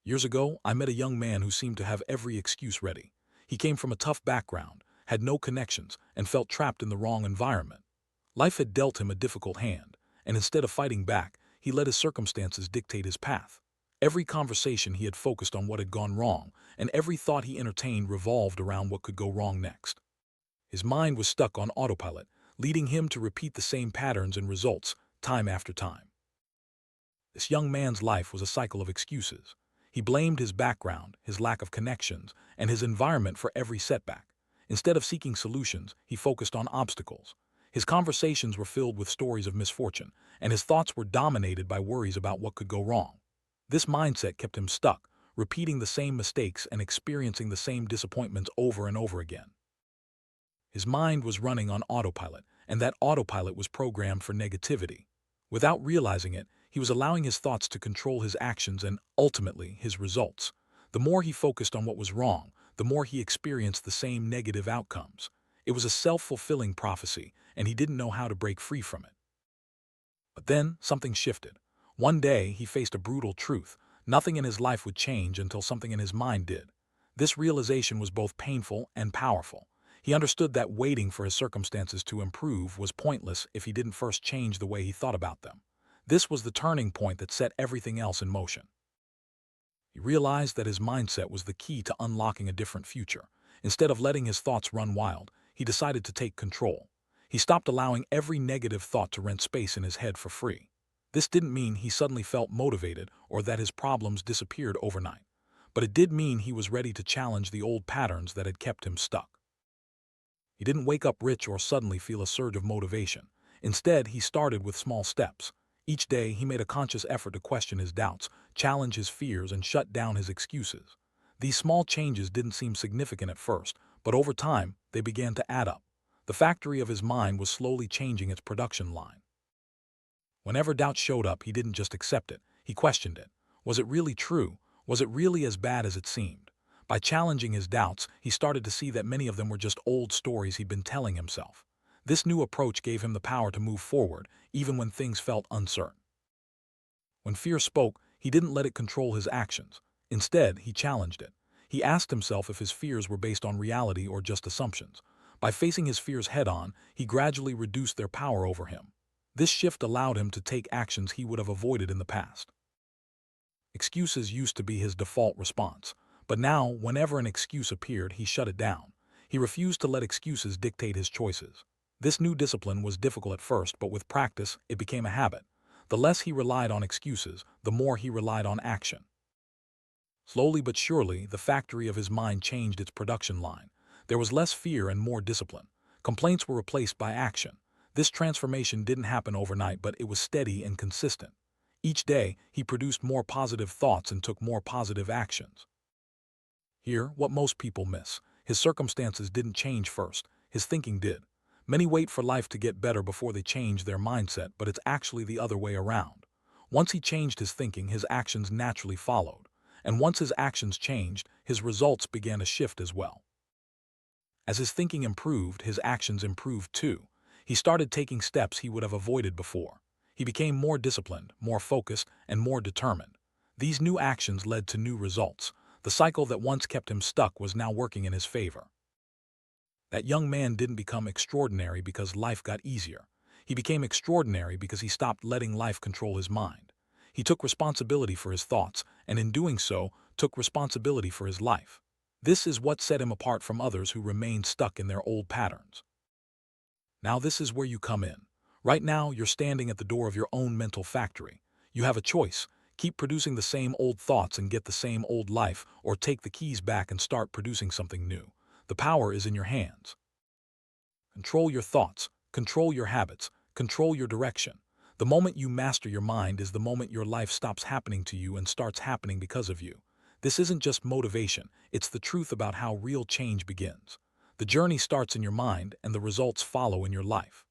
Years ago, I met a young man who seemed to have every excuse ready. He came from a tough background, had no connections, and felt trapped in the wrong environment. Life had dealt him a difficult hand, and instead of fighting back, he let his circumstances dictate his path. Every conversation he had focused on what had gone wrong, and every thought he entertained revolved around what could go wrong next. His mind was stuck on autopilot, leading him to repeat the same patterns and results, time after time. This young man's life was a cycle of excuses. He blamed his background, his lack of connections, and his environment for every setback. Instead of seeking solutions, he focused on obstacles. His conversations were filled with stories of misfortune, and his thoughts were dominated by worries about what could go wrong. This mindset kept him stuck, repeating the same mistakes and experiencing the same disappointments over and over again. His mind was running on autopilot, and that autopilot was programmed for negativity. Without realizing it, he was allowing his thoughts to control his actions and, ultimately, his results. The more he focused on what was wrong, the more he experienced the same negative outcomes. It was a self-fulfilling prophecy, and he didn't know how to break free from it. But then, something shifted. One day, he faced a brutal truth. Nothing in his life would change until something in his mind did. This realization was both painful and powerful. He understood that waiting for his circumstances to improve was pointless if he didn't first change the way he thought about them. This was the turning point that set everything else in motion. He realized that his mindset was the key to unlocking a different future. Instead of letting his thoughts run wild, he decided to take control. He stopped allowing every negative thought to rent space in his head for free. This didn't mean he suddenly felt motivated or that his problems disappeared overnight, but it did mean he was ready to challenge the old patterns that had kept him stuck. He didn't wake up rich or suddenly feel a surge of motivation. Instead, he started with small steps. Each day, he made a conscious effort to question his doubts, challenge his fears, and shut down his excuses. These small changes didn't seem significant at first, but over time, they began to add up. The factory of his mind was slowly changing its production line. Whenever doubt showed up, he didn't just accept it, he questioned it. Was it really true? Was it really as bad as it seemed? By challenging his doubts, he started to see that many of them were just old stories he'd been telling himself. This new approach gave him the power to move forward, even when things felt uncertain. When fear spoke, he didn't let it control his actions. Instead, he challenged it. He asked himself if his fears were based on reality or just assumptions. By facing his fears head-on, he gradually reduced their power over him. This shift allowed him to take actions he would have avoided in the past. Excuses used to be his default response, but now, whenever an excuse appeared, he shut it down. He refused to let excuses dictate his choices. This new discipline was difficult at first, but with practice, it became a habit. The less he relied on excuses, the more he relied on action. Slowly but surely, the factory of his mind changed its production line. There was less fear and more discipline. Complaints were replaced by action. This transformation didn't happen overnight, but it was steady and consistent. Each day, he produced more positive thoughts and took more positive actions. Here, what most people miss. His circumstances didn't change first. His thinking did. Many wait for life to get better before they change their mindset, but it's actually the other way around. Once he changed his thinking, his actions naturally followed. And once his actions changed, his results began to shift as well. As his thinking improved, his actions improved too. He started taking steps he would have avoided before. He became more disciplined, more focused, and more determined. These new actions led to new results. The cycle that once kept him stuck was now working in his favor. That young man didn't become extraordinary because life got easier. He became extraordinary because he stopped letting life control his mind. He took responsibility for his thoughts, and in doing so, took responsibility for his life. This is what set him apart from others who remained stuck in their old patterns. Now this is where you come in. Right now, you're standing at the door of your own mental factory. You have a choice. Keep producing the same old thoughts and get the same old life, or take the keys back and start producing something new. The power is in your hands. Control your thoughts, control your habits, control your direction. The moment you master your mind is the moment your life stops happening to you and starts happening because of you. This isn't just motivation, it's the truth about how real change begins. The journey starts in your mind and the results follow in your life.